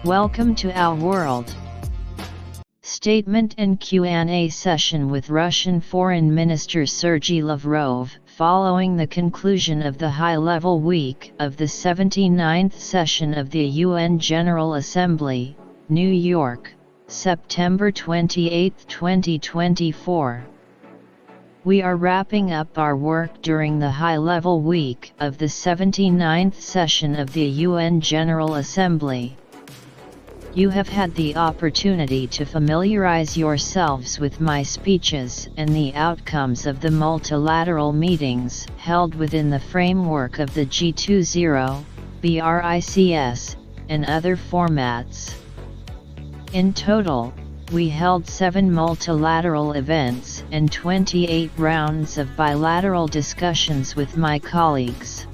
Welcome to our world. Statement and Q&A session with Russian Foreign Minister Sergey Lavrov, following the conclusion of the high-level week of the 79th session of the UN General Assembly, New York, September 28, 2024. We are wrapping up our work during the high-level week of the 79th session of the UN General Assembly. You have had the opportunity to familiarize yourselves with my speeches and the outcomes of the multilateral meetings held within the framework of the G20, BRICS, and other formats. In total, we held 7 multilateral events and 28 rounds of bilateral discussions with my colleagues.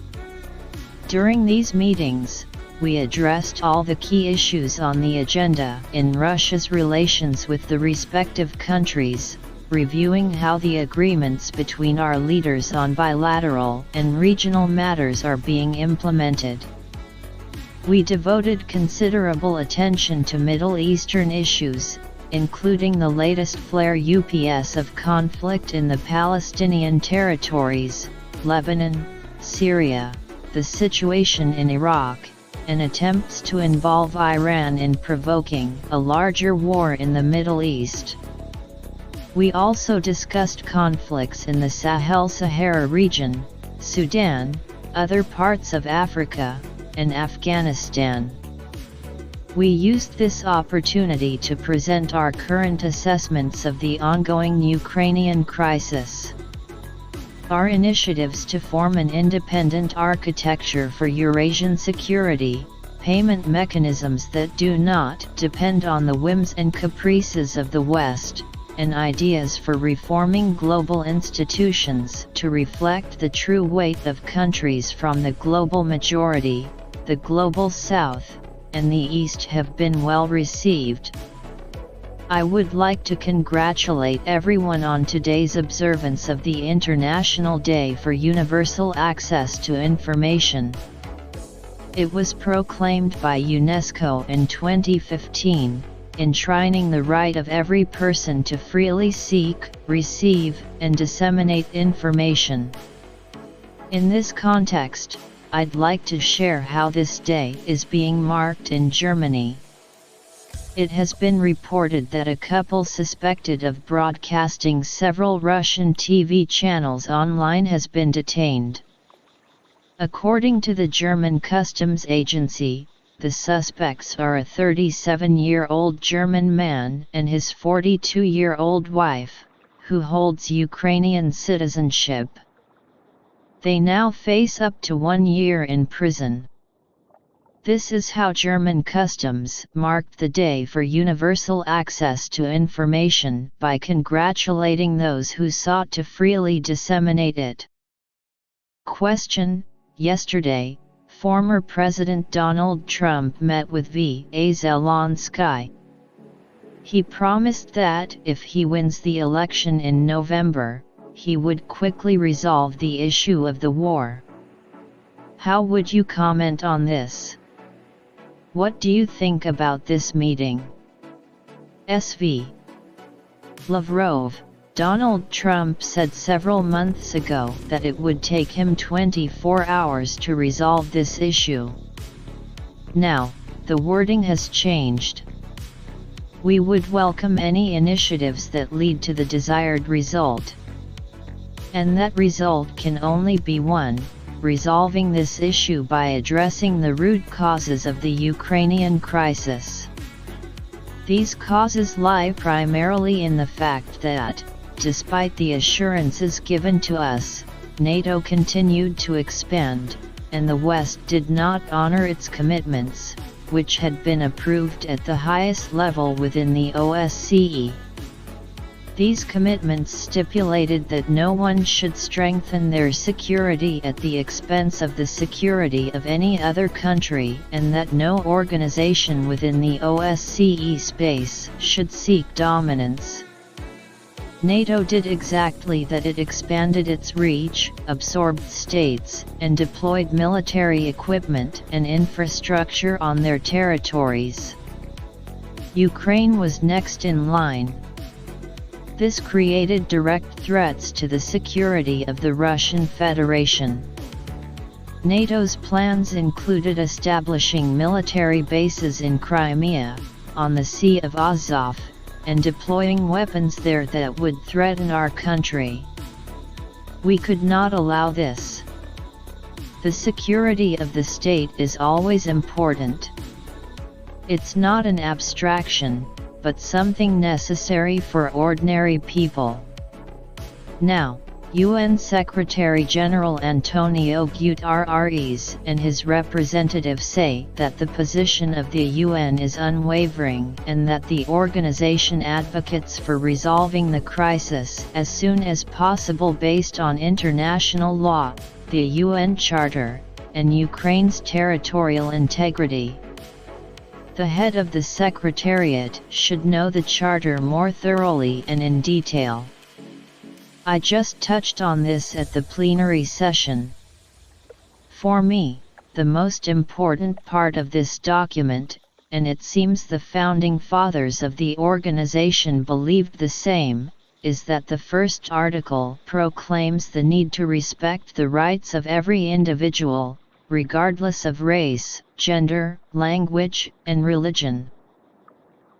During these meetings, we addressed all the key issues on the agenda in Russia's relations with the respective countries, reviewing how the agreements between our leaders on bilateral and regional matters are being implemented. We devoted considerable attention to Middle Eastern issues, including the latest flare-ups of conflict in the Palestinian territories, Lebanon, Syria, the situation in Iraq, and attempts to involve Iran in provoking a larger war in the Middle East. We also discussed conflicts in the Sahel-Sahara region, Sudan, other parts of Africa, and Afghanistan. We used this opportunity to present our current assessments of the ongoing Ukrainian crisis. Our initiatives to form an independent architecture for Eurasian security, payment mechanisms that do not depend on the whims and caprices of the West, and ideas for reforming global institutions to reflect the true weight of countries from the global majority, the global South, and the East have been well received. I would like to congratulate everyone on today's observance of the International Day for Universal Access to Information. It was proclaimed by UNESCO in 2015, enshrining the right of every person to freely seek, receive, and disseminate information. In this context, I'd like to share how this day is being marked in Germany. It has been reported that a couple suspected of broadcasting several Russian TV channels online has been detained. According to the German Customs Agency, the suspects are a 37-year-old German man and his 42-year-old wife, who holds Ukrainian citizenship. They now face up to 1 year in prison. This is how German customs marked the Day for Universal Access to Information by congratulating those who sought to freely disseminate it. Question: Yesterday, former President Donald Trump met with V.A. Zelensky. He promised that if he wins the election in November, he would quickly resolve the issue of the war. How would you comment on this? What do you think about this meeting? SV. Lavrov, Donald Trump said several months ago that it would take him 24 hours to resolve this issue. Now, the wording has changed. We would welcome any initiatives that lead to the desired result. And that result can only be one: resolving this issue by addressing the root causes of the Ukrainian crisis. These causes lie primarily in the fact that, despite the assurances given to us, NATO continued to expand, and the West did not honor its commitments, which had been approved at the highest level within the OSCE. These commitments stipulated that no one should strengthen their security at the expense of the security of any other country, and that no organization within the OSCE space should seek dominance. NATO did exactly that. It expanded its reach, absorbed states, and deployed military equipment and infrastructure on their territories. Ukraine was next in line. This created direct threats to the security of the Russian Federation. NATO's plans included establishing military bases in Crimea, on the Sea of Azov, and deploying weapons there that would threaten our country. We could not allow this. The security of the state is always important. It's not an abstraction, but something necessary for ordinary people. Now, UN Secretary-General Antonio Guterres and his representatives say that the position of the UN is unwavering and that the organization advocates for resolving the crisis as soon as possible based on international law, the UN Charter, and Ukraine's territorial integrity. The head of the Secretariat should know the Charter more thoroughly and in detail. I just touched on this at the plenary session. For me, the most important part of this document, and it seems the founding fathers of the organization believed the same, is that the first article proclaims the need to respect the rights of every individual, regardless of race, gender, language, and religion.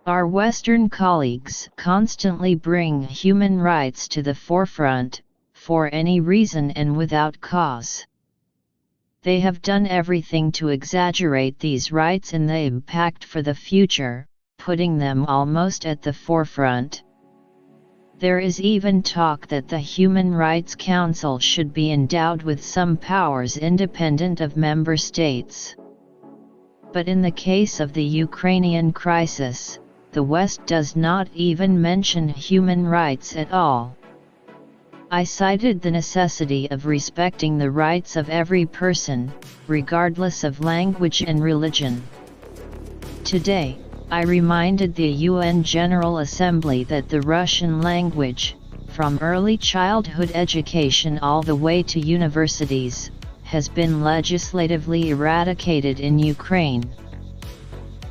Our Western colleagues constantly bring human rights to the forefront, for any reason and without cause. They have done everything to exaggerate these rights and the impact for the future, putting them almost at the forefront. There is even talk that the Human Rights Council should be endowed with some powers independent of member states. But in the case of the Ukrainian crisis, the West does not even mention human rights at all. I cited the necessity of respecting the rights of every person, regardless of language and religion. Today, I reminded the UN General Assembly that the Russian language, from early childhood education all the way to universities, has been legislatively eradicated in Ukraine.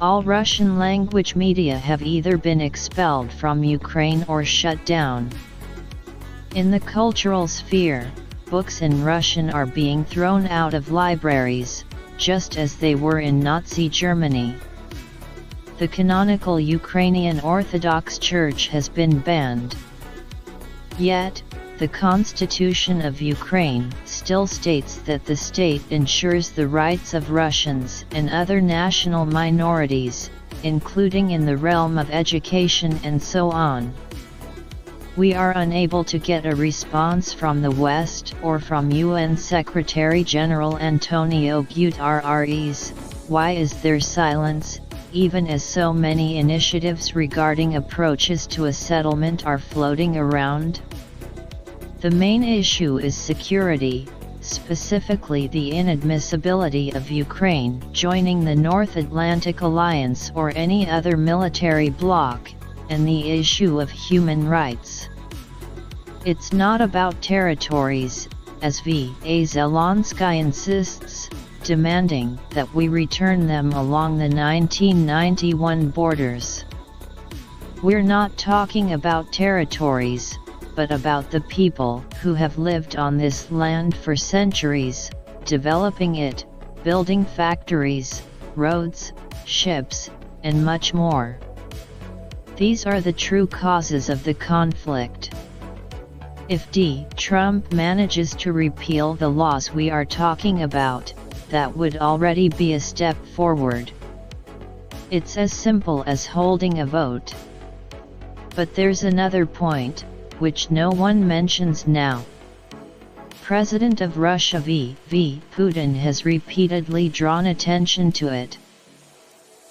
All Russian language media have either been expelled from Ukraine or shut down. In the cultural sphere, books in Russian are being thrown out of libraries, just as they were in Nazi Germany. The canonical Ukrainian Orthodox Church has been banned. Yet, the Constitution of Ukraine still states that the state ensures the rights of Russians and other national minorities, including in the realm of education and so on. We are unable to get a response from the West or from UN Secretary-General Antonio Guterres. Why is there silence, even as so many initiatives regarding approaches to a settlement are floating around? The main issue is security, specifically the inadmissibility of Ukraine joining the North Atlantic Alliance or any other military bloc, and the issue of human rights. It's not about territories, as V.A. Zelensky insists, demanding that we return them along the 1991 borders. We're not talking about territories, but about the people who have lived on this land for centuries, developing it, building factories, roads, ships, and much more. These are the true causes of the conflict. If Trump manages to repeal the laws we are talking about, that would already be a step forward. It's as simple as holding a vote. But there's another point, which no one mentions now. President of Russia V. Putin has repeatedly drawn attention to it.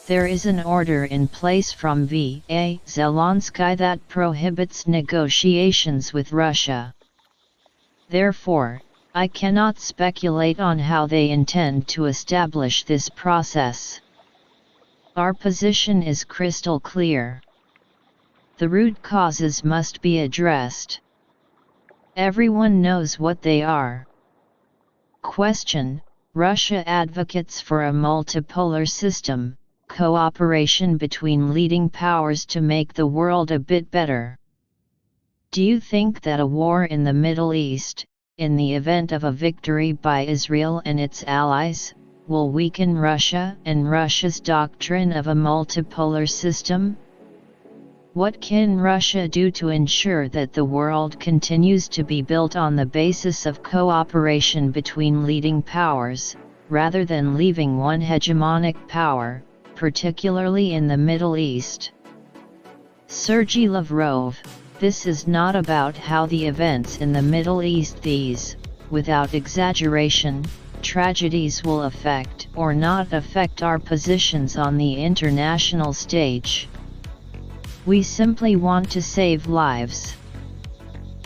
There is an order in place from V.A. Zelensky that prohibits negotiations with Russia. Therefore, I cannot speculate on how they intend to establish this process. Our position is crystal clear. The root causes must be addressed. Everyone knows what they are. Question: Russia advocates for a multipolar system, cooperation between leading powers to make the world a bit better. Do you think that a war in the Middle East, in the event of a victory by Israel and its allies, will weaken Russia and Russia's doctrine of a multipolar system? What can Russia do to ensure that the world continues to be built on the basis of cooperation between leading powers, rather than leaving one hegemonic power, particularly in the Middle East? Sergey Lavrov: this is not about how the events in the Middle East, these, without exaggeration, tragedies will affect or not affect our positions on the international stage. We simply want to save lives.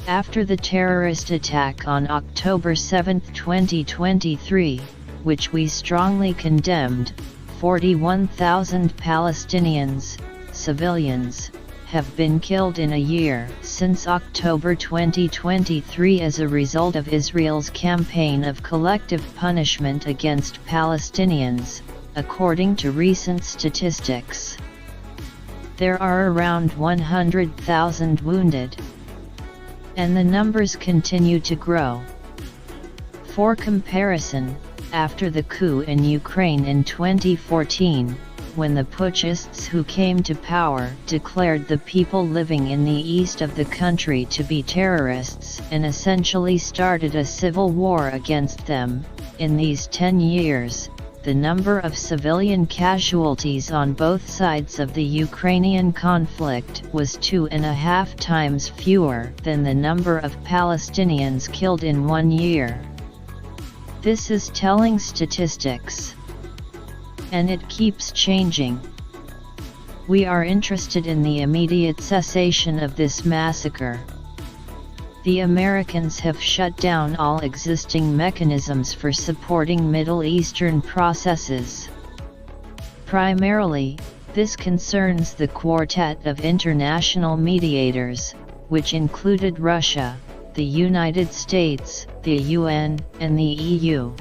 After the terrorist attack on October 7, 2023, which we strongly condemned, 41,000 Palestinians, civilians, have been killed in a year since October 2023 as a result of Israel's campaign of collective punishment against Palestinians, according to recent statistics. There are around 100,000 wounded. And the numbers continue to grow. For comparison, after the coup in Ukraine in 2014, when the putschists who came to power declared the people living in the east of the country to be terrorists and essentially started a civil war against them, in these 10 years, the number of civilian casualties on both sides of the Ukrainian conflict was 2.5 times fewer than the number of Palestinians killed in 1 year. This is telling statistics. And it keeps changing. We are interested in the immediate cessation of this massacre. The Americans have shut down all existing mechanisms for supporting Middle Eastern processes. Primarily, this concerns the quartet of international mediators, which included Russia, the United States, the UN, and the EU.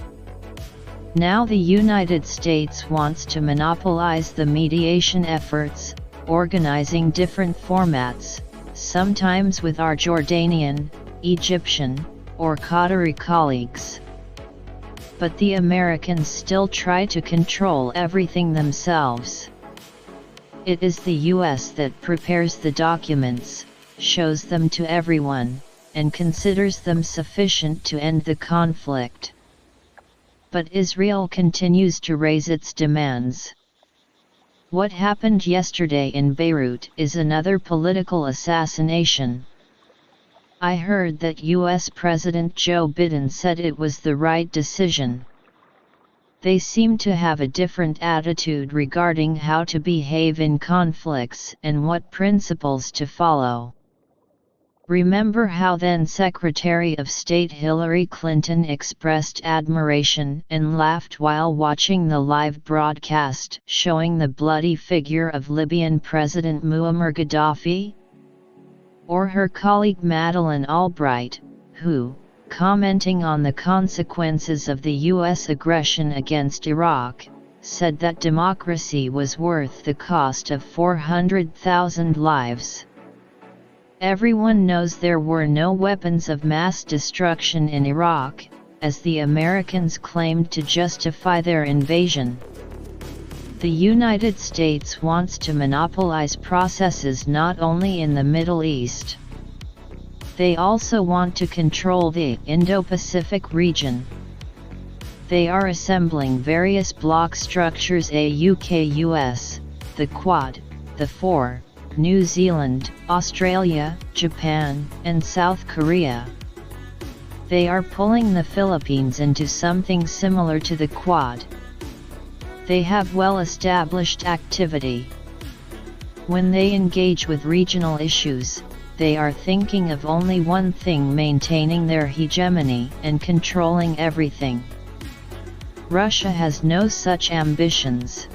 Now the United States wants to monopolize the mediation efforts, organizing different formats, sometimes with our Jordanian, Egyptian, or Qatari colleagues. But the Americans still try to control everything themselves. It is the US that prepares the documents, shows them to everyone, and considers them sufficient to end the conflict. But Israel continues to raise its demands. What happened yesterday in Beirut is another political assassination. I heard that US President Joe Biden said it was the right decision. They seem to have a different attitude regarding how to behave in conflicts and what principles to follow. Remember how then Secretary of State Hillary Clinton expressed admiration and laughed while watching the live broadcast showing the bloody figure of Libyan President Muammar Gaddafi? Or her colleague Madeleine Albright, who, commenting on the consequences of the US aggression against Iraq, said that democracy was worth the cost of 400,000 lives. Everyone knows there were no weapons of mass destruction in Iraq, as the Americans claimed to justify their invasion. The United States wants to monopolize processes not only in the Middle East. They also want to control the Indo-Pacific region. They are assembling various bloc structures: AUKUS, the Quad, the Four, New Zealand, Australia, Japan, and South Korea. They are pulling the Philippines into something similar to the Quad. They have well-established activity. When they engage with regional issues, they are thinking of only one thing: maintaining their hegemony and controlling everything. Russia has no such ambitions.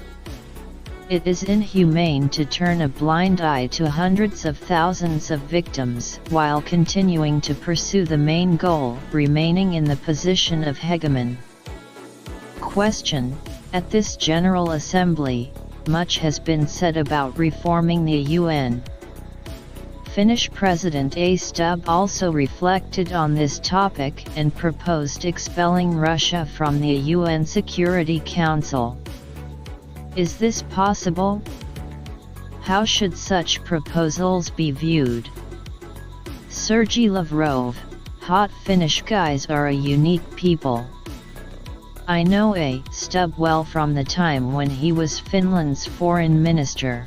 It is inhumane to turn a blind eye to hundreds of thousands of victims while continuing to pursue the main goal, remaining in the position of hegemon. Question: At this General Assembly, much has been said about reforming the UN. Finnish President A. Stubb also reflected on this topic and proposed expelling Russia from the UN Security Council. Is this possible? How should such proposals be viewed? Sergey Lavrov: hot Finnish guys are a unique people. I know A. Stubb well from the time when he was Finland's foreign minister.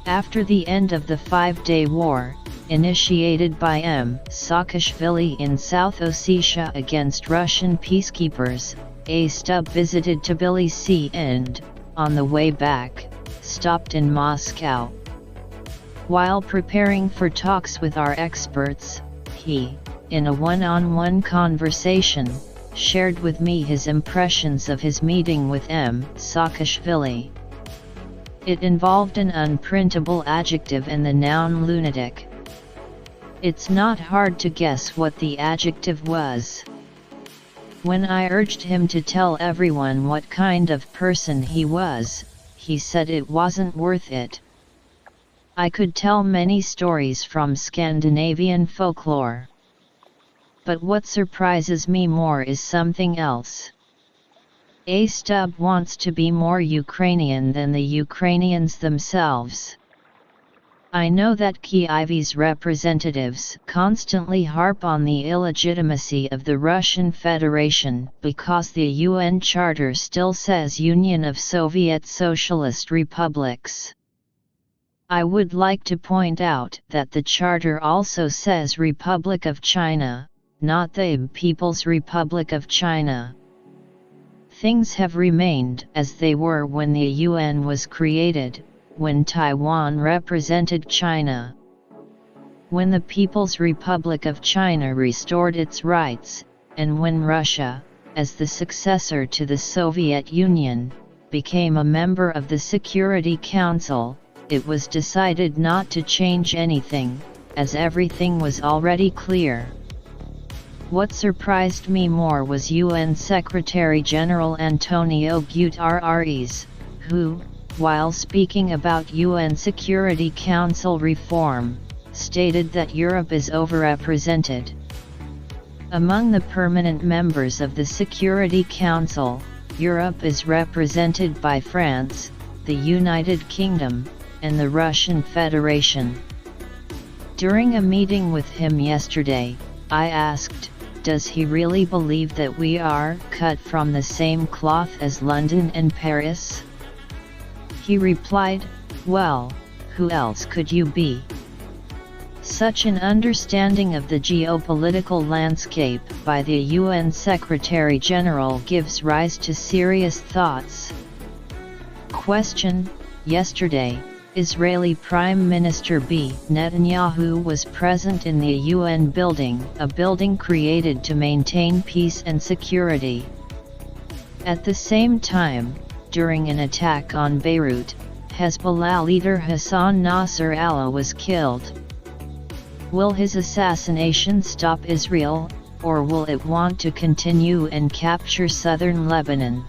After the end of the Five-Day War, initiated by M. Saakashvili in South Ossetia against Russian peacekeepers, A. Stubb visited Tbilisi and, on the way back, stopped in Moscow. While preparing for talks with our experts, he, in a one-on-one conversation, shared with me his impressions of his meeting with M. Saakashvili. It involved an unprintable adjective and the noun lunatic. It's not hard to guess what the adjective was. When I urged him to tell everyone what kind of person he was, he said it wasn't worth it. I could tell many stories from Scandinavian folklore. But what surprises me more is something else. A. Stubb wants to be more Ukrainian than the Ukrainians themselves. I know that Kyiv's representatives constantly harp on the illegitimacy of the Russian Federation because the UN Charter still says Union of Soviet Socialist Republics. I would like to point out that the Charter also says Republic of China, not the People's Republic of China. Things have remained as they were when the UN was created, when Taiwan represented China. When the People's Republic of China restored its rights, and when Russia, as the successor to the Soviet Union, became a member of the Security Council, it was decided not to change anything, as everything was already clear. What surprised me more was UN Secretary-General Antonio Guterres, who, while speaking about UN Security Council reform, stated that Europe is overrepresented. Among the permanent members of the Security Council, Europe is represented by France, the United Kingdom, and the Russian Federation. During a meeting with him yesterday, I asked, does he really believe that we are cut from the same cloth as London and Paris? He replied, well, who else could you be? Such an understanding of the geopolitical landscape by the UN Secretary-General gives rise to serious thoughts. Question: Yesterday, Israeli Prime Minister B. Netanyahu was present in the UN building, a building created to maintain peace and security. At the same time, during an attack on Beirut, Hezbollah leader Hassan Nasrallah was killed. Will his assassination stop Israel, or will it want to continue and capture southern Lebanon?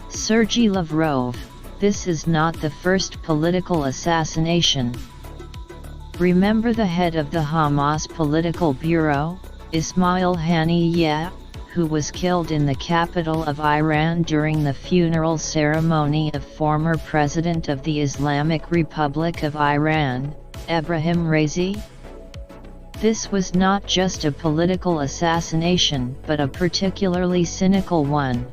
Sergey Lavrov: this is not the first political assassination. Remember the head of the Hamas Political Bureau, Ismail Haniyeh, who was killed in the capital of Iran during the funeral ceremony of former President of the Islamic Republic of Iran, Ebrahim Raisi? This was not just a political assassination but a particularly cynical one.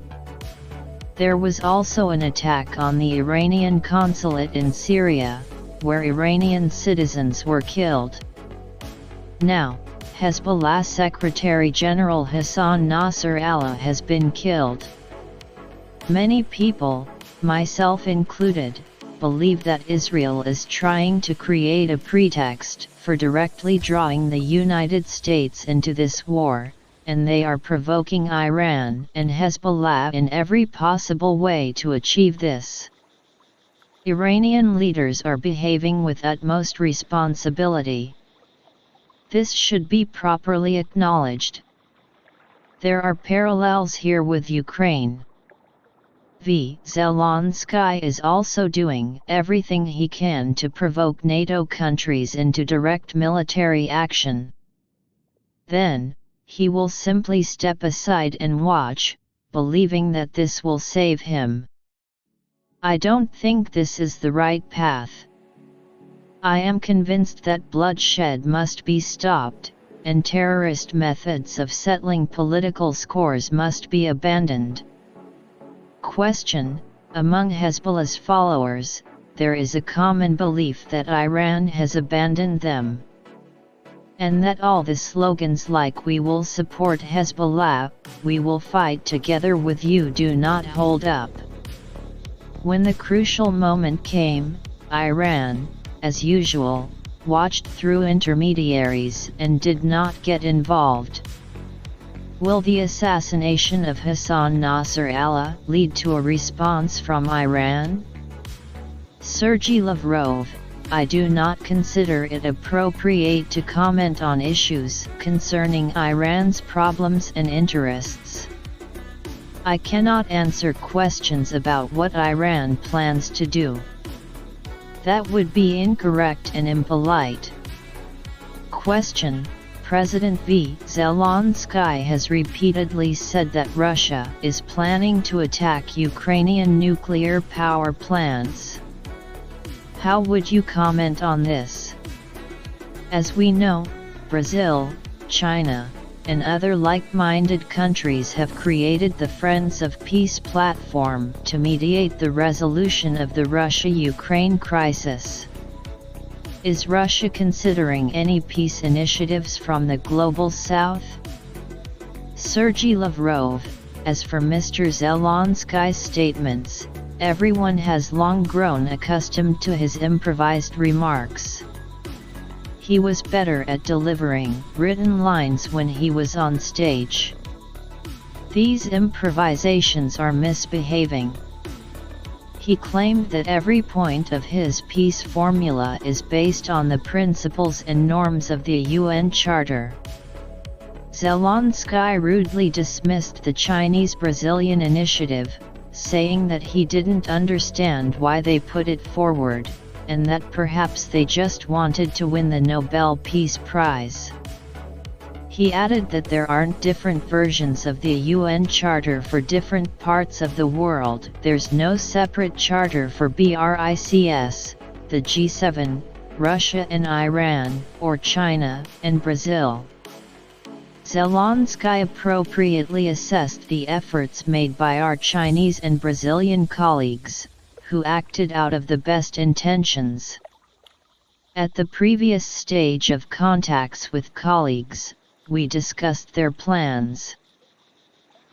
There was also an attack on the Iranian consulate in Syria, where Iranian citizens were killed. Now, Hezbollah Secretary-General Hassan Nasrallah has been killed. Many people, myself included, believe that Israel is trying to create a pretext for directly drawing the United States into this war, and they are provoking Iran and Hezbollah in every possible way to achieve this. Iranian leaders are behaving with utmost responsibility. This should be properly acknowledged. There are parallels here with Ukraine. Zelensky is also doing everything he can to provoke NATO countries into direct military action. Then, he will simply step aside and watch, believing that this will save him. I don't think this is the right path. I am convinced that bloodshed must be stopped, and terrorist methods of settling political scores must be abandoned. Question: among Hezbollah's followers, there is a common belief that Iran has abandoned them, and that all the slogans like "we will support Hezbollah," "we will fight together with you" do not hold up. When the crucial moment came, Iran, as usual, watched through intermediaries and did not get involved. Will the assassination of Hassan Nasrallah lead to a response from Iran? Sergey Lavrov: I do not consider it appropriate to comment on issues concerning Iran's problems and interests. I cannot answer questions about what Iran plans to do. That would be incorrect and impolite. Question: President Zelensky has repeatedly said that Russia is planning to attack Ukrainian nuclear power plants. How would you comment on this? As we know, Brazil, China, and other like-minded countries have created the Friends of Peace platform to mediate the resolution of the Russia-Ukraine crisis. Is Russia considering any peace initiatives from the Global South? Sergey Lavrov: as for Mr. Zelensky's statements, everyone has long grown accustomed to his improvised remarks. He was better at delivering written lines when he was on stage. These improvisations are misbehaving. He claimed that every point of his peace formula is based on the principles and norms of the UN Charter. Zelensky rudely dismissed the Chinese-Brazilian initiative, saying that he didn't understand why they put it forward, and that perhaps they just wanted to win the Nobel Peace Prize. He added that there aren't different versions of the UN Charter for different parts of the world. There's no separate charter for BRICS, the G7, Russia and Iran, or China and Brazil. Zelensky appropriately assessed the efforts made by our Chinese and Brazilian colleagues, who acted out of the best intentions. At the previous stage of contacts with colleagues, we discussed their plans.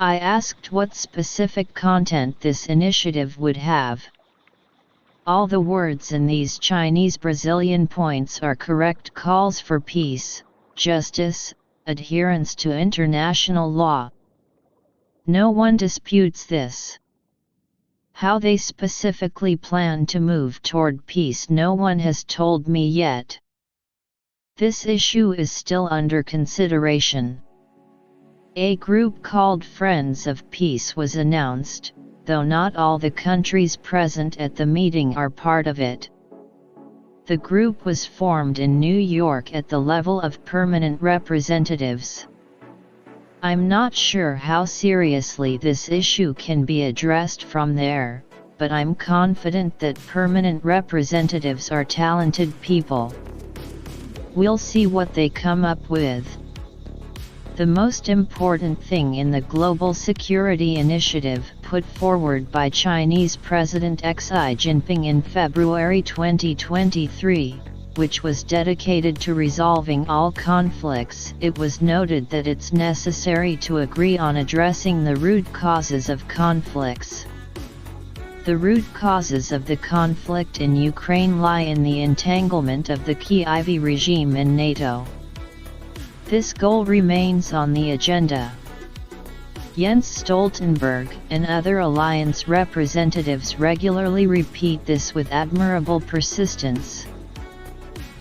I asked what specific content this initiative would have. All the words in these Chinese-Brazilian points are correct calls for peace, justice, adherence to international law. No one disputes this. How they specifically plan to move toward peace no one has told me yet. This issue is still under consideration. A group called Friends of Peace was announced, though not all the countries present at the meeting are part of it. The group was formed in New York at the level of permanent representatives. I'm not sure how seriously this issue can be addressed from there, but I'm confident that permanent representatives are talented people. We'll see what they come up with. The most important thing in the Global Security Initiative put forward by Chinese President Xi Jinping in February 2023, which was dedicated to resolving all conflicts, it was noted that it's necessary to agree on addressing the root causes of conflicts. The root causes of the conflict in Ukraine lie in the entanglement of the Kyiv regime in NATO. This goal remains on the agenda. Jens Stoltenberg and other alliance representatives regularly repeat this with admirable persistence.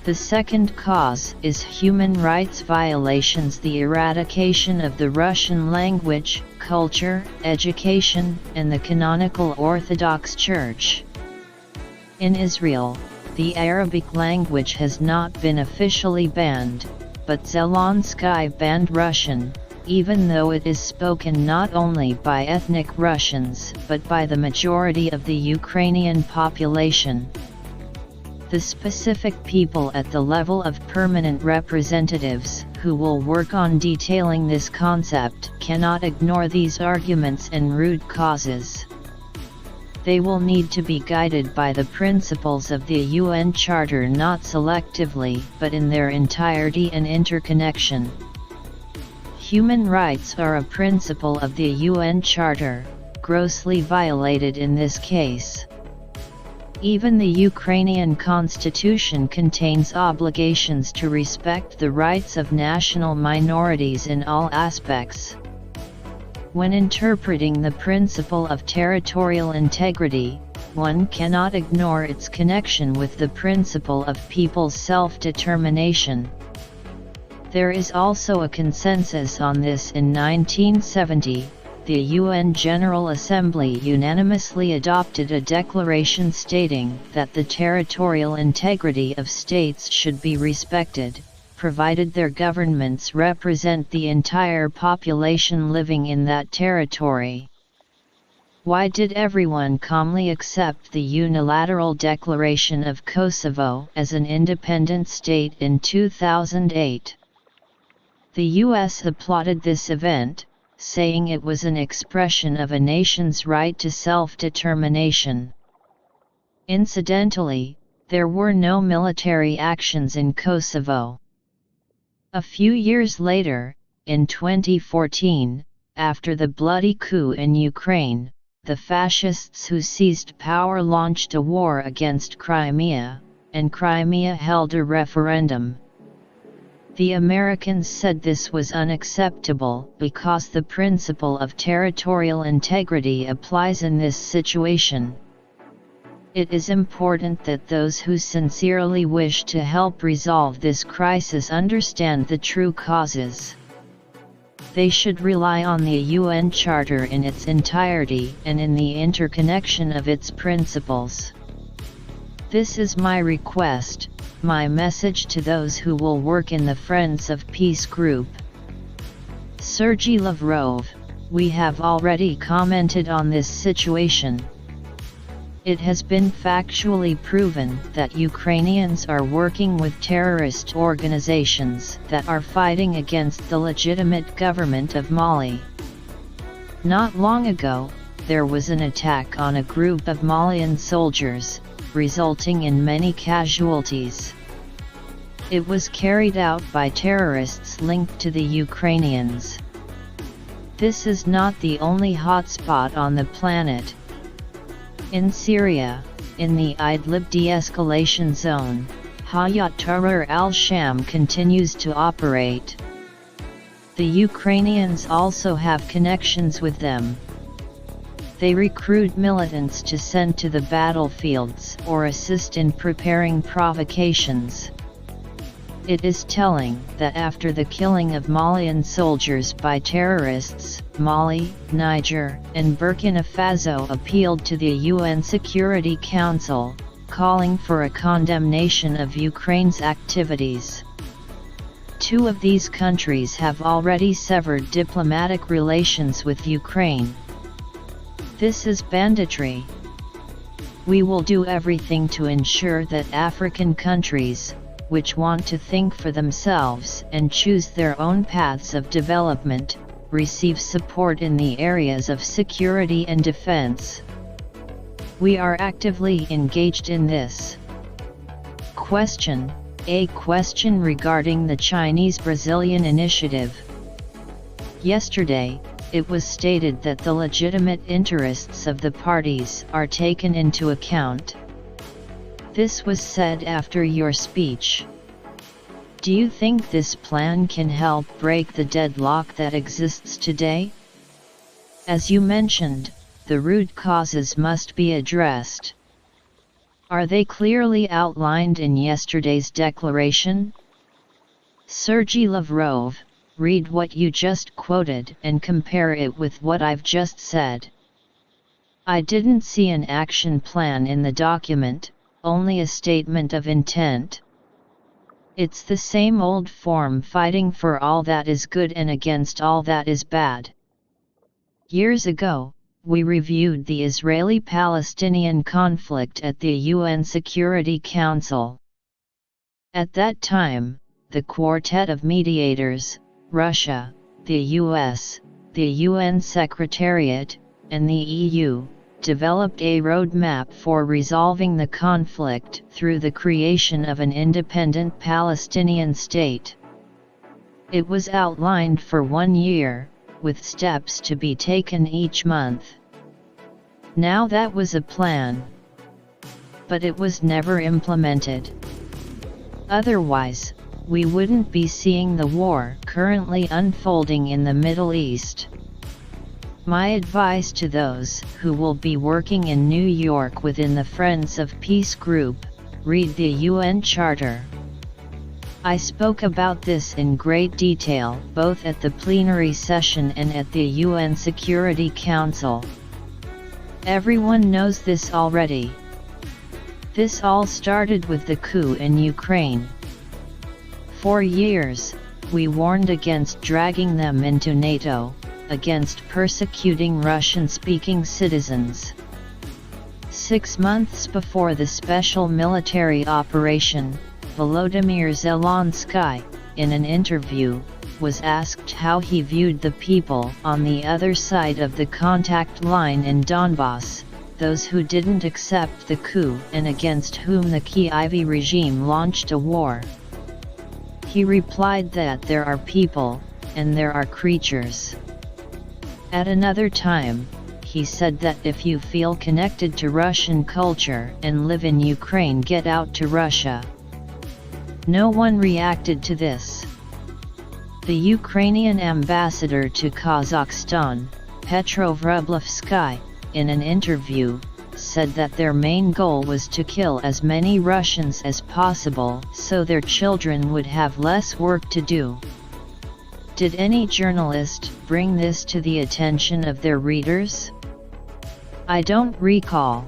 The second cause is human rights violations, the eradication of the Russian language, culture, education, and the canonical Orthodox Church. In Israel, the Arabic language has not been officially banned, but Zelensky banned Russian, even though it is spoken not only by ethnic Russians but by the majority of the Ukrainian population. The specific people at the level of permanent representatives, who will work on detailing this concept, cannot ignore these arguments and root causes. They will need to be guided by the principles of the UN Charter, not selectively, but in their entirety and interconnection. Human rights are a principle of the UN Charter, grossly violated in this case. Even the Ukrainian constitution contains obligations to respect the rights of national minorities in all aspects. When interpreting the principle of territorial integrity, one cannot ignore its connection with the principle of people's self-determination. There is also a consensus on this. In 1970, the UN General Assembly unanimously adopted a declaration stating that the territorial integrity of states should be respected, provided their governments represent the entire population living in that territory. Why did everyone calmly accept the unilateral declaration of Kosovo as an independent state in 2008? The US applauded this event, saying it was an expression of a nation's right to self-determination. Incidentally, there were no military actions in Kosovo. A few years later, in 2014, after the bloody coup in Ukraine, the fascists who seized power launched a war against Crimea, and Crimea held a referendum. The Americans said this was unacceptable because the principle of territorial integrity applies in this situation. It is important that those who sincerely wish to help resolve this crisis understand the true causes. They should rely on the UN Charter in its entirety and in the interconnection of its principles. This is my request, my message to those who will work in the Friends of Peace group. Sergey Lavrov, we have already commented on this situation. It has been factually proven that Ukrainians are working with terrorist organizations that are fighting against the legitimate government of Mali. Not long ago, there was an attack on a group of Malian soldiers, resulting in many casualties. It was carried out by terrorists linked to the Ukrainians. This is not the only hotspot on the planet. In Syria, in the Idlib de-escalation zone, Hayat Tahrir al-Sham continues to operate. The Ukrainians also have connections with them. They recruit militants to send to the battlefields or assist in preparing provocations. It is telling that after the killing of Malian soldiers by terrorists, Mali, Niger, and Burkina Faso appealed to the UN Security Council, calling for a condemnation of Ukraine's activities. Two of these countries have already severed diplomatic relations with Ukraine. This is banditry. We will do everything to ensure that African countries, which want to think for themselves and choose their own paths of development, receive support in the areas of security and defense. We are actively engaged in this. Question: A question regarding the Chinese-Brazilian initiative. Yesterday, it was stated that the legitimate interests of the parties are taken into account. This was said after your speech. Do you think this plan can help break the deadlock that exists today? As you mentioned, the root causes must be addressed. Are they clearly outlined in yesterday's declaration? Sergey Lavrov, read what you just quoted and compare it with what I've just said. I didn't see an action plan in the document, only a statement of intent. It's the same old form fighting for all that is good and against all that is bad. Years ago, we reviewed the Israeli-Palestinian conflict at the UN Security Council. At that time, the quartet of mediators, Russia, the US, the UN Secretariat, and the EU, developed a roadmap for resolving the conflict through the creation of an independent Palestinian state. It was outlined for 1 year, with steps to be taken each month. Now that was a plan. But it was never implemented. Otherwise, we wouldn't be seeing the war currently unfolding in the Middle East. My advice to those who will be working in New York within the Friends of Peace group, read the UN Charter. I spoke about this in great detail both at the plenary session and at the UN Security Council. Everyone knows this already. This all started with the coup in Ukraine. For years, we warned against dragging them into NATO, against persecuting Russian-speaking citizens. 6 months before the special military operation, Volodymyr Zelensky, in an interview, was asked how he viewed the people on the other side of the contact line in Donbass, those who didn't accept the coup and against whom the Kyiv regime launched a war. He replied that there are people, and there are creatures. At another time, he said that if you feel connected to Russian culture and live in Ukraine, get out to Russia. No one reacted to this. The Ukrainian ambassador to Kazakhstan, Petro Vrublovsky, in an interview, said that their main goal was to kill as many Russians as possible so their children would have less work to do. Did any journalist bring this to the attention of their readers? I don't recall.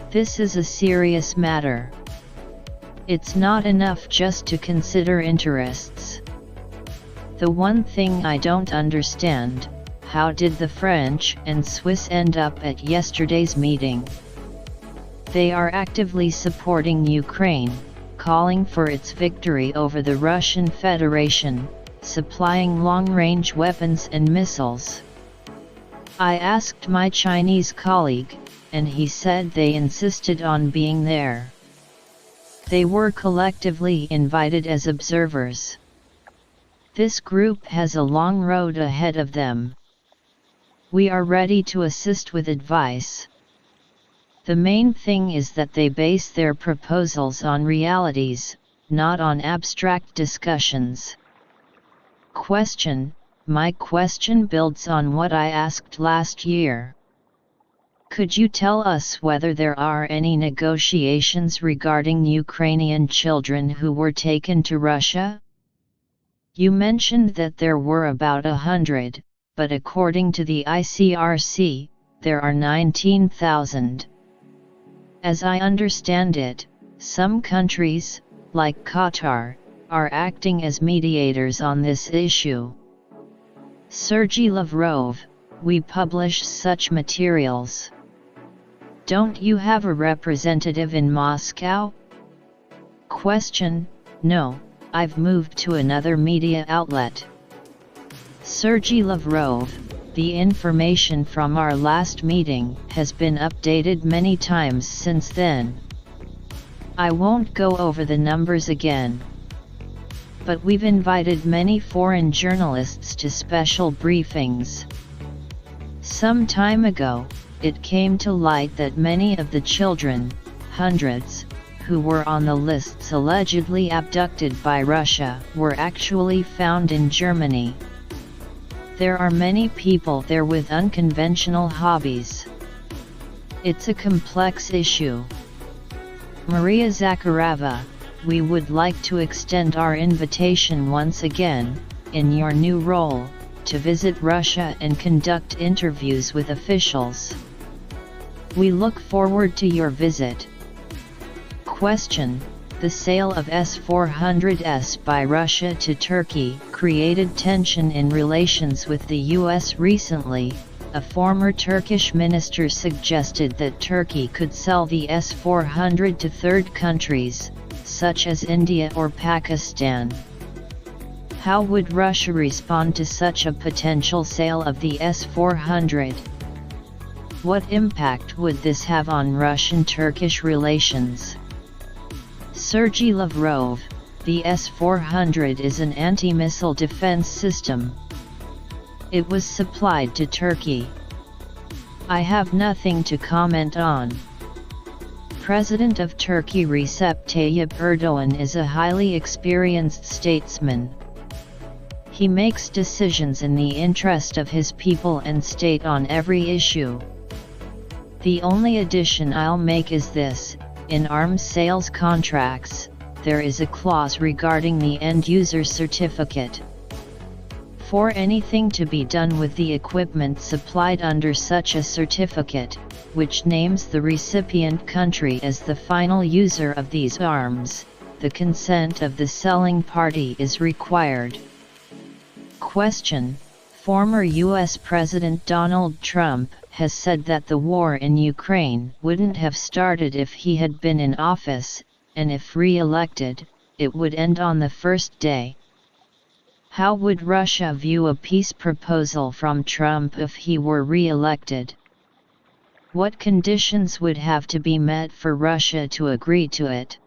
This is a serious matter. It's not enough just to consider interests. The one thing I don't understand, how did the French and Swiss end up at yesterday's meeting? They are actively supporting Ukraine, calling for its victory over the Russian Federation, supplying long-range weapons and missiles. I asked my Chinese colleague, and he said they insisted on being there. They were collectively invited as observers. This group has a long road ahead of them. We are ready to assist with advice. The main thing is that they base their proposals on realities, not on abstract discussions. My question builds on what I asked last year. Could you tell us whether there are any negotiations regarding Ukrainian children who were taken to Russia? You mentioned that there were about 100, but according to the ICRC, there are 19,000. As I understand it, some countries, like Qatar, are acting as mediators on this issue. Sergey Lavrov, we publish such materials. Don't you have a representative in Moscow? No, I've moved to another media outlet. Sergey Lavrov, the information from our last meeting has been updated many times since then. I won't go over the numbers again. But we've invited many foreign journalists to special briefings. Some time ago, it came to light that many of the children, hundreds, who were on the lists allegedly abducted by Russia were actually found in Germany. There are many people there with unconventional hobbies. It's a complex issue. Maria Zakharova, we would like to extend our invitation once again, in your new role, to visit Russia and conduct interviews with officials. We look forward to your visit. Question: the sale of S-400s by Russia to Turkey created tension in relations with the US recently. A former Turkish minister suggested that Turkey could sell the S-400 to third countries, such as India or Pakistan. How would Russia respond to such a potential sale of the S-400? What impact would this have on Russian-Turkish relations? Sergey Lavrov, the S-400 is an anti-missile defense system. It was supplied to Turkey. I have nothing to comment on. President of Turkey Recep Tayyip Erdogan is a highly experienced statesman. He makes decisions in the interest of his people and state on every issue. The only addition I'll make is this: in arms sales contracts, there is a clause regarding the end-user certificate. For anything to be done with the equipment supplied under such a certificate, which names the recipient country as the final user of these arms, the consent of the selling party is required. Question: former US President Donald Trump has said that the war in Ukraine wouldn't have started if he had been in office, and if re-elected, it would end on the first day. How would Russia view a peace proposal from Trump if he were re-elected? What conditions would have to be met for Russia to agree to it?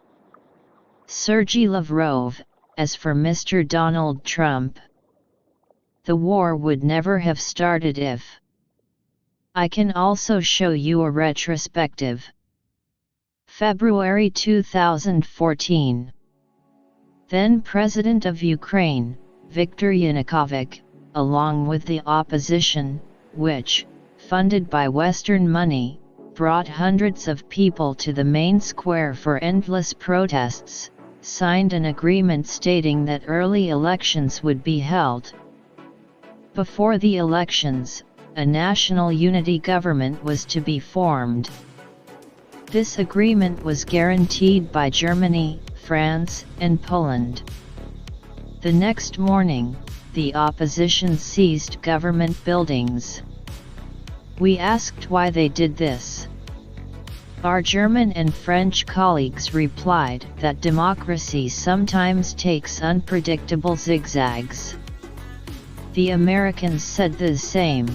Sergey Lavrov, as for Mr. Donald Trump, the war would never have started if. I can also show you a retrospective. February 2014. Then President of Ukraine, Viktor Yanukovych, along with the opposition, which, funded by Western money, brought hundreds of people to the main square for endless protests, signed an agreement stating that early elections would be held. Before the elections, a national unity government was to be formed. This agreement was guaranteed by Germany, France, and Poland. The next morning, the opposition seized government buildings. We asked why they did this. Our German and French colleagues replied that democracy sometimes takes unpredictable zigzags. The Americans said the same.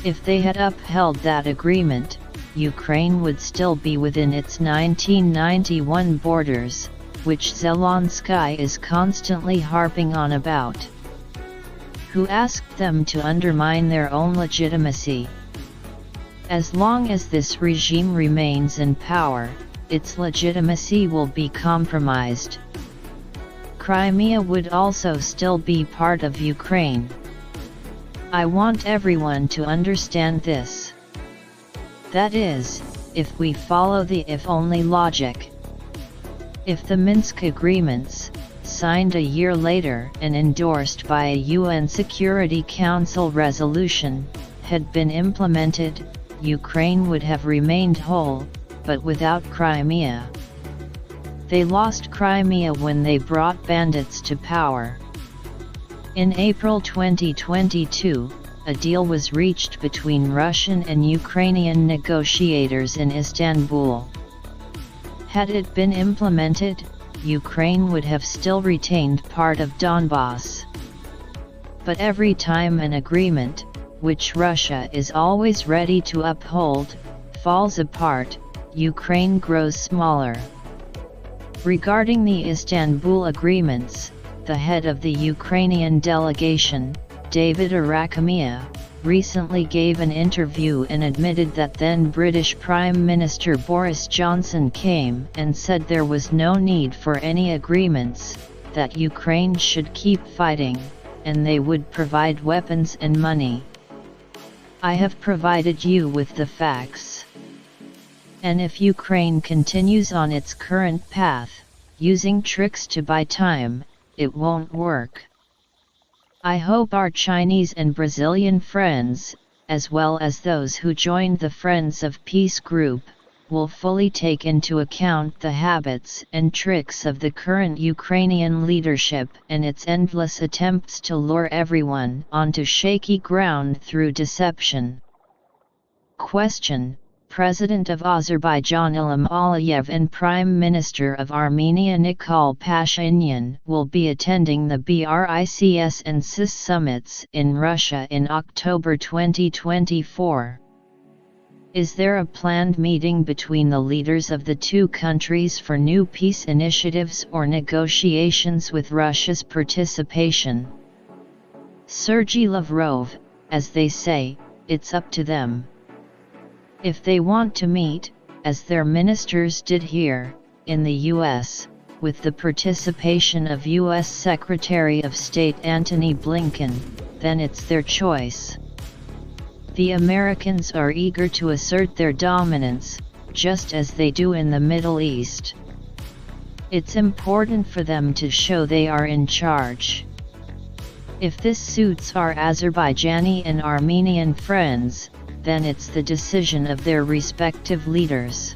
If they had upheld that agreement, Ukraine would still be within its 1991 borders, which Zelensky is constantly harping on about. Who asked them to undermine their own legitimacy? As long as this regime remains in power, its legitimacy will be compromised. Crimea would also still be part of Ukraine. I want everyone to understand this. That is, if we follow the if-only logic. If the Minsk agreements, signed a year later and endorsed by a UN Security Council resolution, had been implemented, Ukraine would have remained whole, but without Crimea. They lost Crimea when they brought bandits to power. In April 2022, a deal was reached between Russian and Ukrainian negotiators in Istanbul. Had it been implemented, Ukraine would have still retained part of Donbass. But every time an agreement, which Russia is always ready to uphold, falls apart, Ukraine grows smaller. Regarding the Istanbul agreements, the head of the Ukrainian delegation, David Arakhamia, recently gave an interview and admitted that then British Prime Minister Boris Johnson came and said there was no need for any agreements, that Ukraine should keep fighting, and they would provide weapons and money. I have provided you with the facts. And if Ukraine continues on its current path, using tricks to buy time, it won't work. I hope our Chinese and Brazilian friends, as well as those who joined the Friends of Peace group, will fully take into account the habits and tricks of the current Ukrainian leadership and its endless attempts to lure everyone onto shaky ground through deception. Question: President of Azerbaijan Ilham Aliyev and Prime Minister of Armenia Nikol Pashinyan will be attending the BRICS and CIS summits in Russia in October 2024. Is there a planned meeting between the leaders of the two countries for new peace initiatives or negotiations with Russia's participation? Sergey Lavrov: as they say, it's up to them. If they want to meet, as their ministers did here, in the U.S., with the participation of U.S. Secretary of State Antony Blinken, then it's their choice. The Americans are eager to assert their dominance, just as they do in the Middle East. It's important for them to show they are in charge. If this suits our Azerbaijani and Armenian friends, then it's the decision of their respective leaders.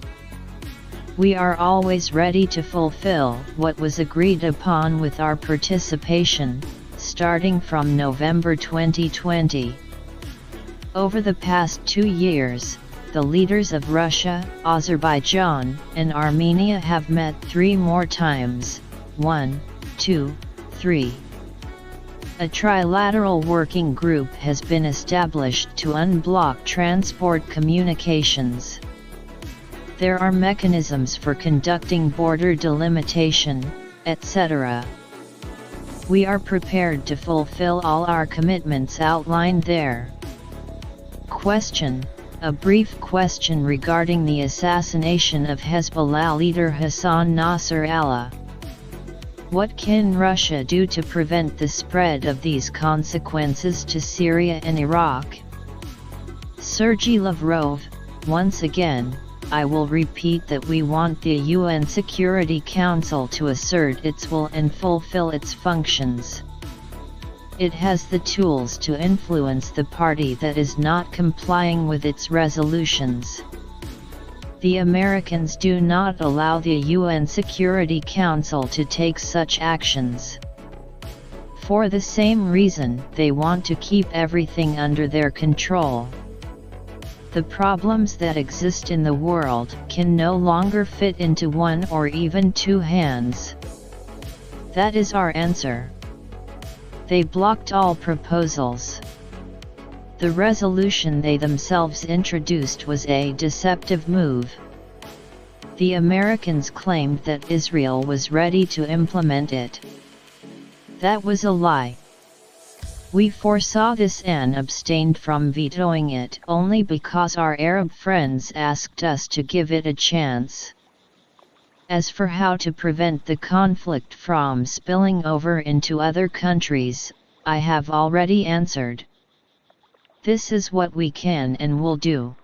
We are always ready to fulfill what was agreed upon with our participation, starting from November 2020. Over the past 2 years, the leaders of Russia, Azerbaijan, and Armenia have met 3 more times: 1, 2, 3. A trilateral working group has been established to unblock transport communications. There are mechanisms for conducting border delimitation, etc. We are prepared to fulfill all our commitments outlined there. Question: a brief question regarding the assassination of Hezbollah leader Hassan Nasrallah. What can Russia do to prevent the spread of these consequences to Syria and Iraq? Sergey Lavrov: once again, I will repeat that we want the UN Security Council to assert its will and fulfill its functions. It has the tools to influence the party that is not complying with its resolutions. The Americans do not allow the UN Security Council to take such actions. For the same reason, they want to keep everything under their control. The problems that exist in the world can no longer fit into 1 or even 2 hands. That is our answer. They blocked all proposals. The resolution they themselves introduced was a deceptive move. The Americans claimed that Israel was ready to implement it. That was a lie. We foresaw this and abstained from vetoing it only because our Arab friends asked us to give it a chance. As for how to prevent the conflict from spilling over into other countries, I have already answered. This is what we can and will do.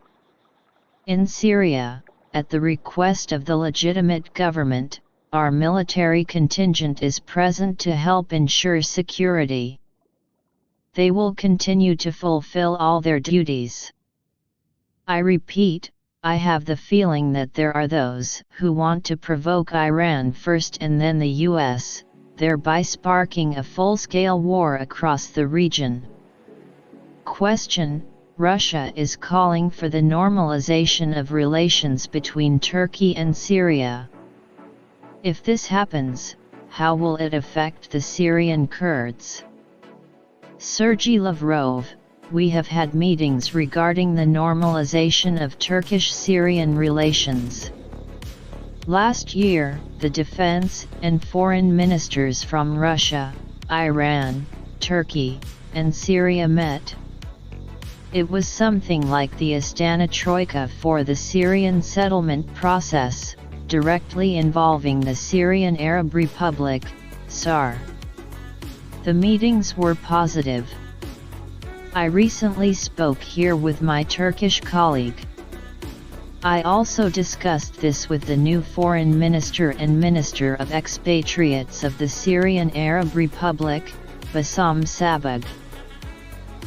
In Syria, at the request of the legitimate government, our military contingent is present to help ensure security. They will continue to fulfill all their duties. I repeat, I have the feeling that there are those who want to provoke Iran first and then the US, thereby sparking a full-scale war across the region. Question: Russia is calling for the normalization of relations between Turkey and Syria. If this happens, how will it affect the Syrian Kurds? Sergey Lavrov: we have had meetings regarding the normalization of Turkish-Syrian relations. Last year, the defense and foreign ministers from Russia, Iran, Turkey, and Syria met. It was something like the Astana Troika for the Syrian settlement process, directly involving the Syrian Arab Republic, SAR. The meetings were positive. I recently spoke here with my Turkish colleague. I also discussed this with the new Foreign Minister and Minister of Expatriates of the Syrian Arab Republic, Bassam Sabag.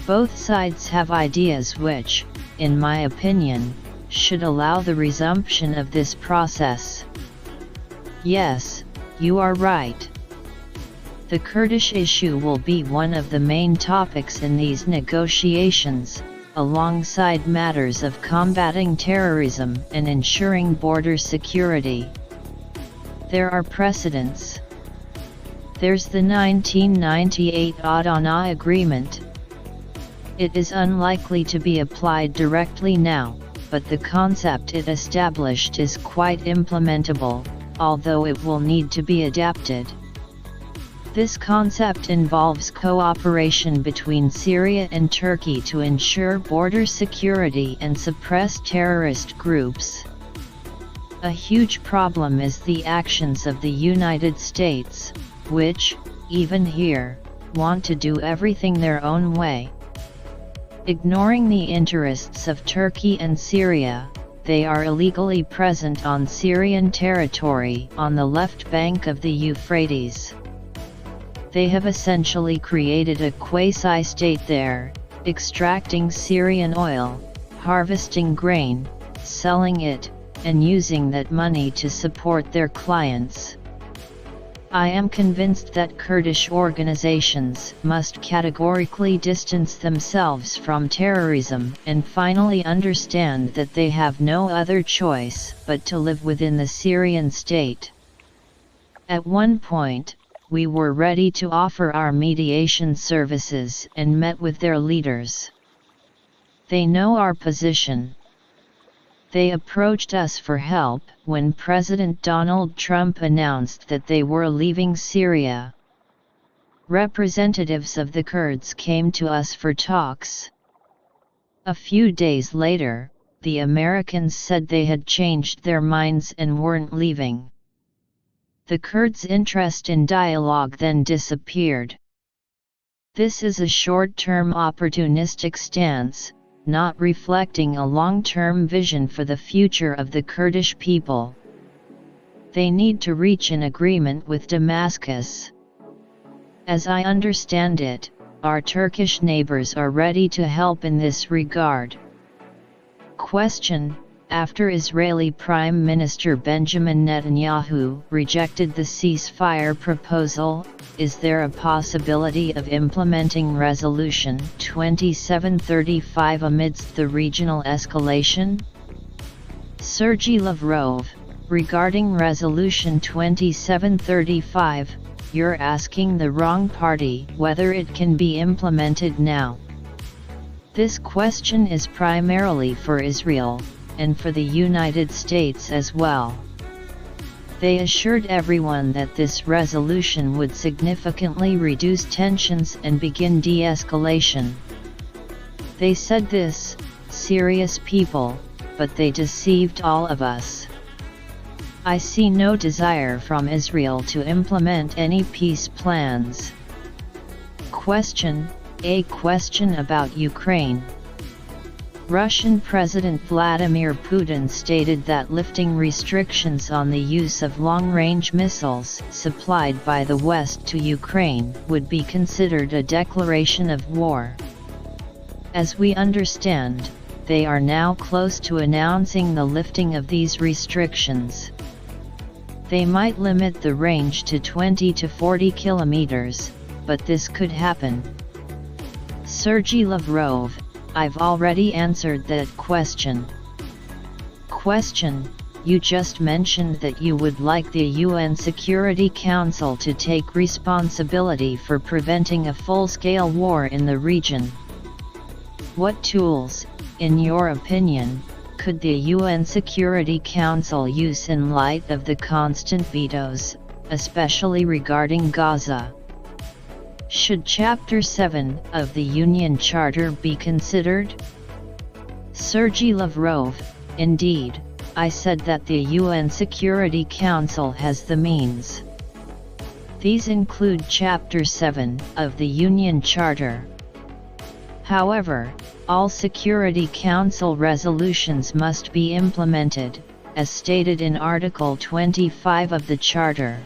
Both sides have ideas which, in my opinion, should allow the resumption of this process. Yes, you are right. The Kurdish issue will be one of the main topics in these negotiations, alongside matters of combating terrorism and ensuring border security. There are precedents. There's the 1998 Adana Agreement. It is unlikely to be applied directly now, but the concept it established is quite implementable, although it will need to be adapted. This concept involves cooperation between Syria and Turkey to ensure border security and suppress terrorist groups. A huge problem is the actions of the United States, which, even here, want to do everything their own way. Ignoring the interests of Turkey and Syria, they are illegally present on Syrian territory on the left bank of the Euphrates. They have essentially created a quasi-state there, extracting Syrian oil, harvesting grain, selling it, and using that money to support their clients. I am convinced that Kurdish organizations must categorically distance themselves from terrorism and finally understand that they have no other choice but to live within the Syrian state. At one point, we were ready to offer our mediation services and met with their leaders. They know our position. They approached us for help when President Donald Trump announced that they were leaving Syria. Representatives of the Kurds came to us for talks. A few days later, the Americans said they had changed their minds and weren't leaving. The Kurds' interest in dialogue then disappeared. This is a short-term opportunistic stance, not reflecting a long-term vision for the future of the Kurdish people. They need to reach an agreement with Damascus. As I understand it, our Turkish neighbors are ready to help in this regard. Question: after Israeli Prime Minister Benjamin Netanyahu rejected the ceasefire proposal, is there a possibility of implementing Resolution 2735 amidst the regional escalation? Sergey Lavrov: regarding Resolution 2735, you're asking the wrong party whether it can be implemented now. This question is primarily for Israel, and for the United States as well. They assured everyone that this resolution would significantly reduce tensions and begin de-escalation. They said this, serious people, but they deceived all of us. I see no desire from Israel to implement any peace plans. Question: a question about Ukraine. Russian President Vladimir Putin stated that lifting restrictions on the use of long-range missiles supplied by the West to Ukraine would be considered a declaration of war. As we understand, they are now close to announcing the lifting of these restrictions. They might limit the range to 20 to 40 kilometers, but this could happen. Sergey Lavrov: I've already answered that question. Question: you just mentioned that you would like the UN Security Council to take responsibility for preventing a full-scale war in the region. What tools, in your opinion, could the UN Security Council use in light of the constant vetoes, especially regarding Gaza? Should Chapter 7 of the Union Charter be considered? Sergey Lavrov: indeed, I said that the UN Security Council has the means. These include Chapter 7 of the Union Charter. However, all Security Council resolutions must be implemented, as stated in Article 25 of the Charter.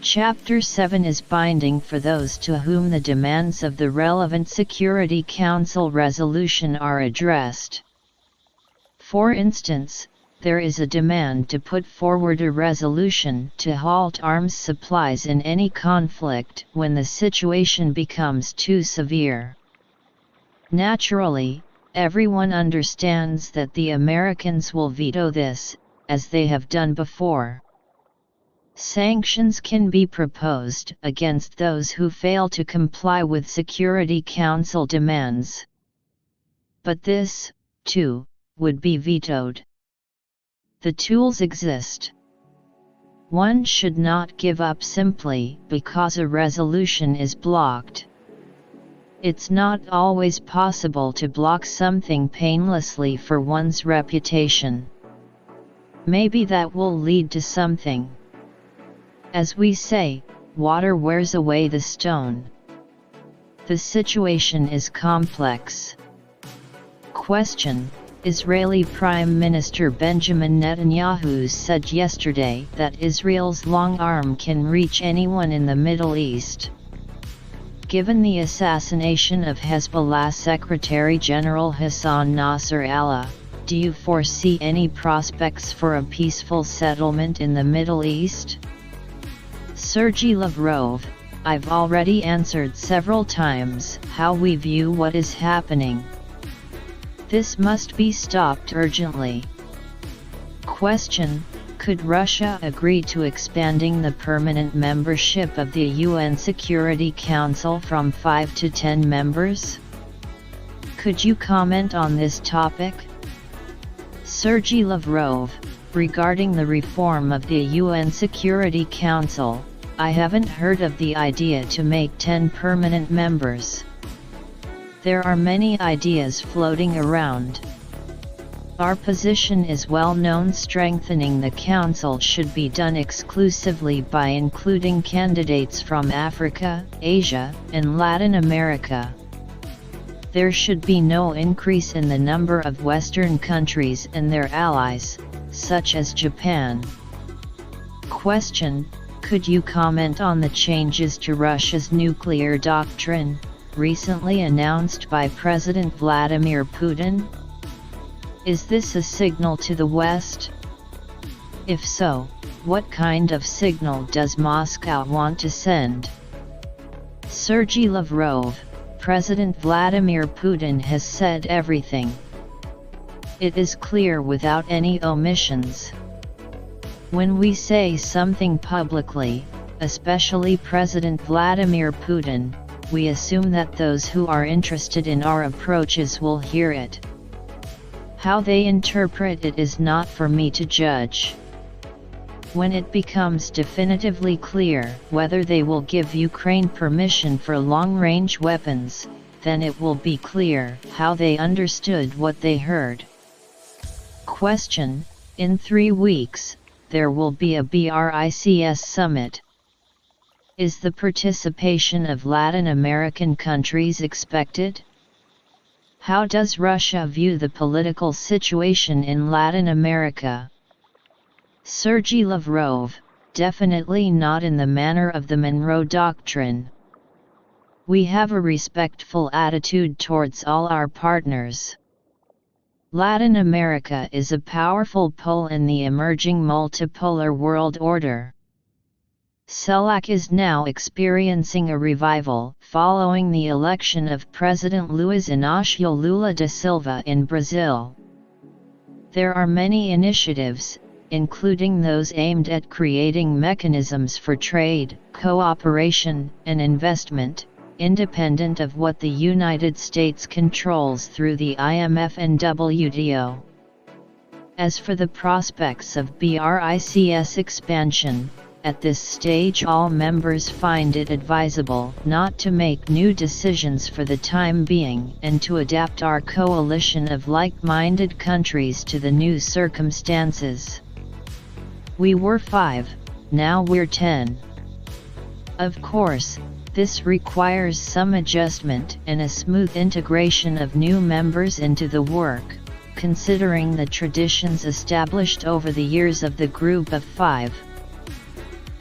Chapter 7 is binding for those to whom the demands of the relevant Security Council resolution are addressed. For instance, there is a demand to put forward a resolution to halt arms supplies in any conflict when the situation becomes too severe. Naturally, everyone understands that the Americans will veto this, as they have done before. Sanctions can be proposed against those who fail to comply with Security Council demands. But this, too, would be vetoed. The tools exist. One should not give up simply because a resolution is blocked. It's not always possible to block something painlessly for one's reputation. Maybe that will lead to something. As we say, water wears away the stone. The situation is complex. Question: Israeli Prime Minister Benjamin Netanyahu said yesterday that Israel's long arm can reach anyone in the Middle East. Given the assassination of Hezbollah Secretary General Hassan Nasrallah, do you foresee any prospects for a peaceful settlement in the Middle East? Sergey Lavrov: I've already answered several times how we view what is happening. This must be stopped urgently. Question: Could Russia agree to expanding the permanent membership of the UN Security Council from 5 to 10 members? Could you comment on this topic? Sergey Lavrov: Regarding the reform of the UN Security Council, I haven't heard of the idea to make 10 permanent members. There are many ideas floating around. Our position is well known. Strengthening the Council should be done exclusively by including candidates from Africa, Asia, and Latin America. There should be no increase in the number of Western countries and their allies, such as Japan. Question: Could you comment on the changes to Russia's nuclear doctrine, recently announced by President Vladimir Putin? Is this a signal to the West? If so, what kind of signal does Moscow want to send? Sergey Lavrov: President Vladimir Putin has said everything. It is clear without any omissions. When we say something publicly, especially President Vladimir Putin, we assume that those who are interested in our approaches will hear it. How they interpret it is not for me to judge. When it becomes definitively clear whether they will give Ukraine permission for long-range weapons, then it will be clear how they understood what they heard. Question: In 3 weeks, there will be a BRICS summit. Is the participation of Latin American countries expected? How does Russia view the political situation in Latin America? Sergey Lavrov: Definitely not in the manner of the Monroe Doctrine. We have a respectful attitude towards all our partners. Latin America is a powerful pole in the emerging multipolar world order. CELAC is now experiencing a revival following the election of President Luiz Inácio Lula da Silva in Brazil. There are many initiatives, including those aimed at creating mechanisms for trade, cooperation, and investment, independent of what the United States controls through the IMF and WTO. As for the prospects of BRICS expansion, at this stage all members find it advisable not to make new decisions for the time being and to adapt our coalition of like-minded countries to the new circumstances. We were 5, now we're 10. Of course, this requires some adjustment and a smooth integration of new members into the work, considering the traditions established over the years of the Group of Five.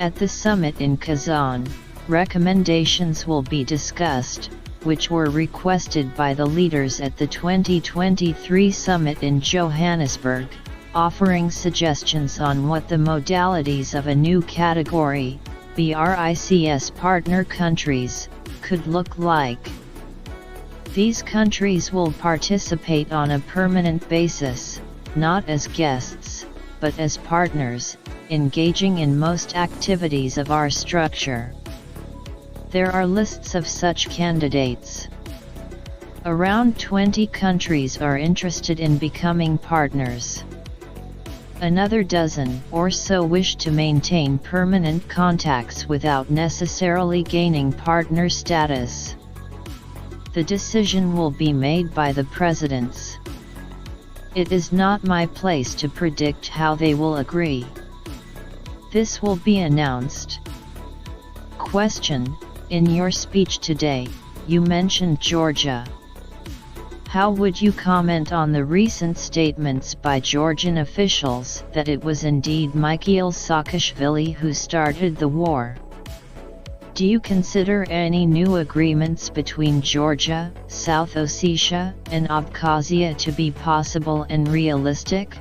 At the summit in Kazan, recommendations will be discussed, which were requested by the leaders at the 2023 summit in Johannesburg, offering suggestions on what the modalities of a new category, BRICS partner countries, could look like. These countries will participate on a permanent basis, not as guests, but as partners, engaging in most activities of our structure. There are lists of such candidates. Around 20 countries are interested in becoming partners. Another dozen or so wish to maintain permanent contacts without necessarily gaining partner status. The decision will be made by the presidents. It is not my place to predict how they will agree. This will be announced. Question: in your speech today, you mentioned Georgia. How would you comment on the recent statements by Georgian officials that it was indeed Mikhail Saakashvili who started the war? Do you consider any new agreements between Georgia, South Ossetia, and Abkhazia to be possible and realistic?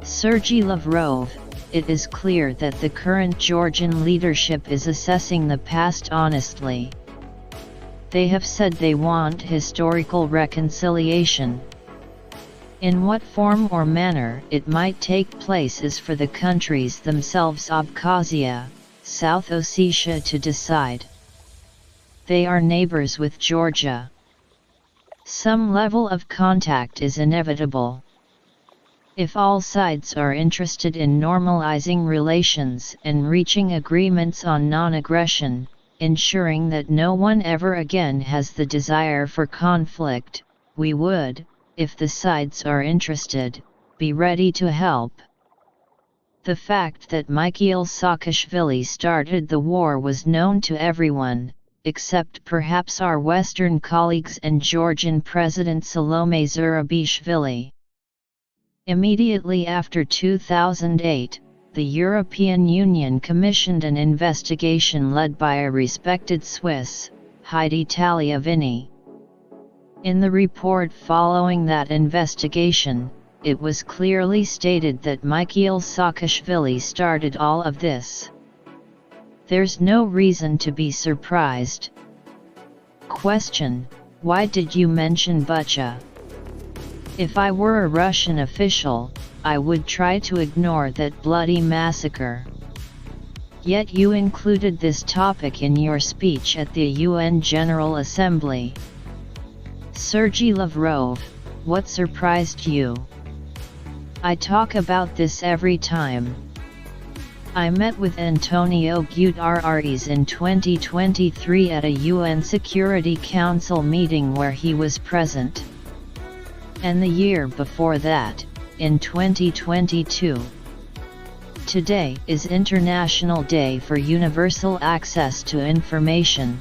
Sergey Lavrov: it is clear that the current Georgian leadership is assessing the past honestly. They have said they want historical reconciliation. In what form or manner it might take place is for the countries themselves, Abkhazia, South Ossetia, to decide. They are neighbors with Georgia. Some level of contact is inevitable. If all sides are interested in normalizing relations and reaching agreements on non-aggression, ensuring that no one ever again has the desire for conflict, we would, if the sides are interested, be ready to help. The fact that Mikhail Saakashvili started the war was known to everyone, except perhaps our Western colleagues and Georgian President Salome Zurabishvili. Immediately after 2008, the European Union commissioned an investigation led by a respected Swiss, Heidi Tagliavini. In the report following that investigation, it was clearly stated that Mikhail Saakashvili started all of this. There's no reason to be surprised. Question: why did you mention Bucha? If I were a Russian official, I would try to ignore that bloody massacre. Yet you included this topic in your speech at the UN General Assembly. Sergey Lavrov: what surprised you? I talk about this every time. I met with Antonio Guterres in 2023 at a UN Security Council meeting where he was present. And the year before that, in 2022. Today is International Day for Universal Access to Information.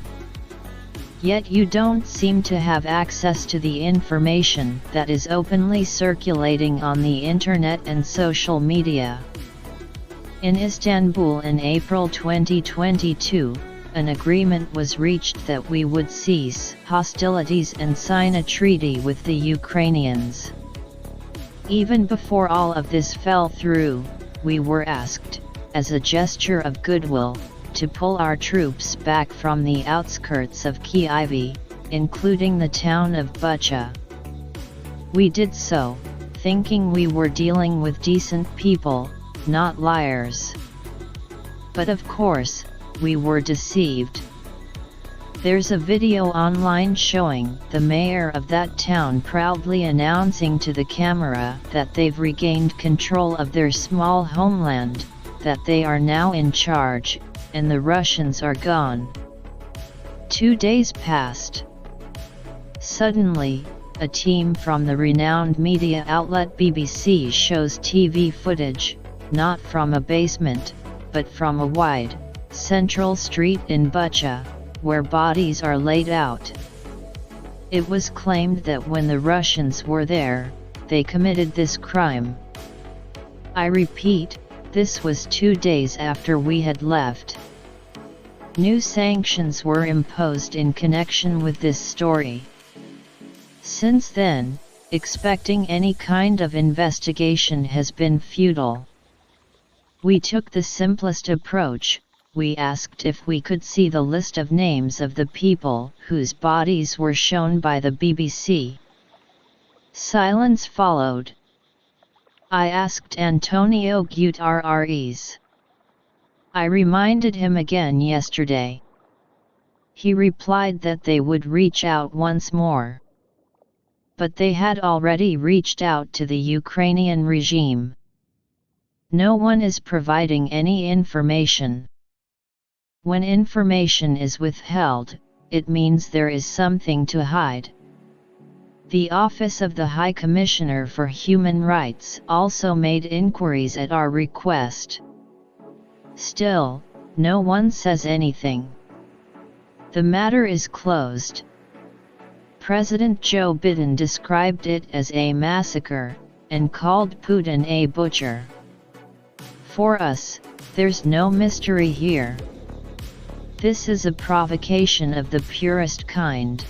Yet you don't seem to have access to the information that is openly circulating on the internet and social media. In Istanbul in April 2022, an agreement was reached that we would cease hostilities and sign a treaty with the Ukrainians. Even before all of this fell through, we were asked, as a gesture of goodwill, to pull our troops back from the outskirts of Kyiv, including the town of Bucha. We did so, thinking we were dealing with decent people, not liars. But of course, we were deceived. There's a video online showing the mayor of that town proudly announcing to the camera that they've regained control of their small homeland, that they are now in charge, and the Russians are gone. 2 days passed. Suddenly, a team from the renowned media outlet BBC shows TV footage, not from a basement, but from a wide, Central Street in Bucha, where bodies are laid out. It was claimed that when the Russians were there, they committed this crime. I repeat, this was 2 days after we had left. New sanctions were imposed in connection with this story. Since then, expecting any kind of investigation has been futile. We took the simplest approach. We asked if we could see the list of names of the people whose bodies were shown by the BBC. Silence followed. I asked Antonio Guterres. I reminded him again yesterday. He replied that they would reach out once more. But they had already reached out to the Ukrainian regime. No one is providing any information. When information is withheld, it means there is something to hide. The Office of the High Commissioner for Human Rights also made inquiries at our request. Still, no one says anything. The matter is closed. President Joe Biden described it as a massacre, and called Putin a butcher. For us, there's no mystery here. This is a provocation of the purest kind.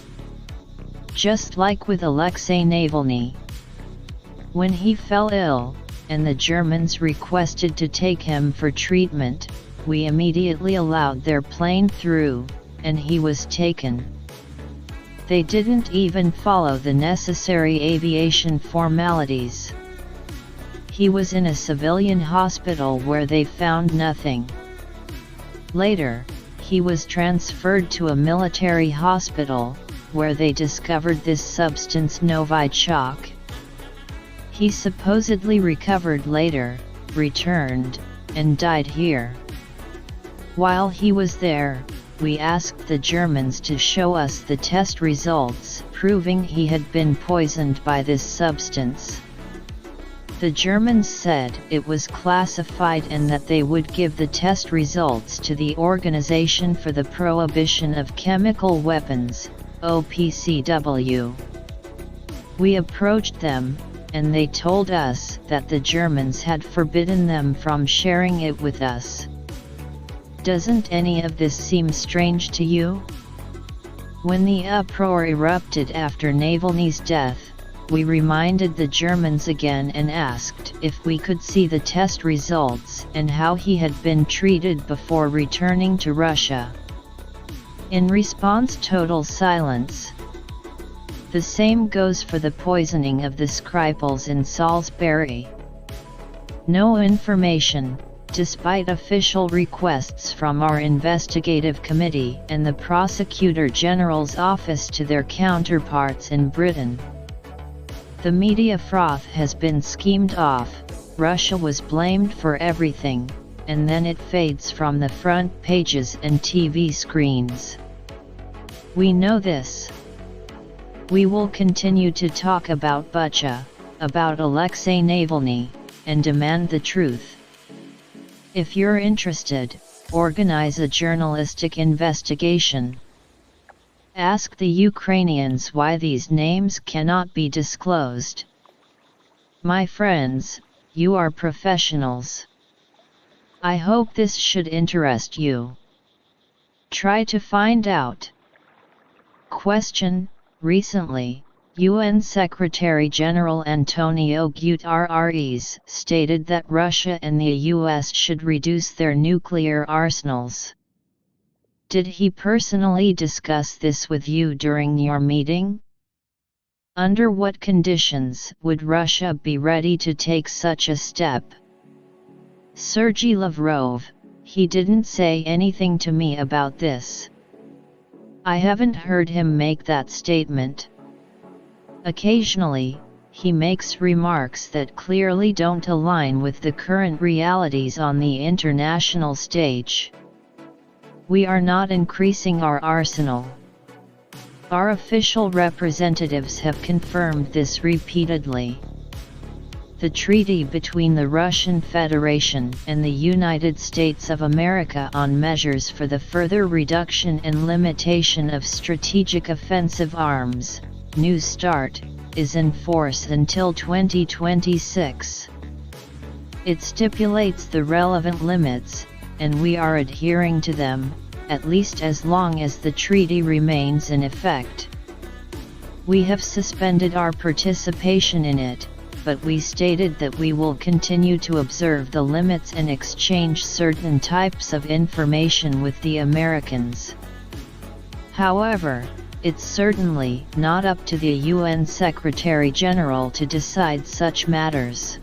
Just like with Alexei Navalny. When he fell ill, and the Germans requested to take him for treatment, we immediately allowed their plane through, and he was taken. They didn't even follow the necessary aviation formalities. He was in a civilian hospital where they found nothing. Later, he was transferred to a military hospital, where they discovered this substance Novichok. He supposedly recovered later, returned, and died here. While he was there, we asked the Germans to show us the test results proving he had been poisoned by this substance. The Germans said it was classified and that they would give the test results to the Organization for the Prohibition of Chemical Weapons, OPCW. We approached them, and they told us that the Germans had forbidden them from sharing it with us. Doesn't any of this seem strange to you? When the uproar erupted after Navalny's death, we reminded the Germans again and asked if we could see the test results and how he had been treated before returning to Russia. In response, total silence. The same goes for the poisoning of the Skripals in Salisbury. No information, despite official requests from our investigative committee and the Prosecutor General's office to their counterparts in Britain. The media froth has been schemed off. Russia was blamed for everything, and then it fades from the front pages and TV screens. We know this. We will continue to talk about Bucha, about Alexei Navalny, and demand the truth. If you're interested, organize a journalistic investigation. Ask the Ukrainians why these names cannot be disclosed. My friends, you are professionals. I hope this should interest you. Try to find out. Question: recently, UN Secretary-General Antonio Guterres stated that Russia and the US should reduce their nuclear arsenals. Did he personally discuss this with you during your meeting? Under what conditions would Russia be ready to take such a step? Sergey Lavrov, he didn't say anything to me about this. I haven't heard him make that statement. Occasionally, he makes remarks that clearly don't align with the current realities on the international stage. We are not increasing our arsenal. Our official representatives have confirmed this repeatedly. The treaty between the Russian Federation and the United States of America on measures for the further reduction and limitation of strategic offensive arms, New START, is in force until 2026. It stipulates the relevant limits, and we are adhering to them, at least as long as the treaty remains in effect. We have suspended our participation in it, but we stated that we will continue to observe the limits and exchange certain types of information with the Americans. However, it's certainly not up to the UN Secretary-General to decide such matters.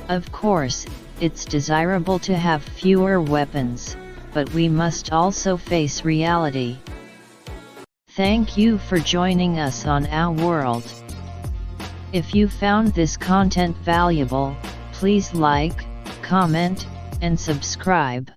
Of course, it's desirable to have fewer weapons, but we must also face reality. Thank you for joining us on Our World. If you found this content valuable, please like, comment, and subscribe.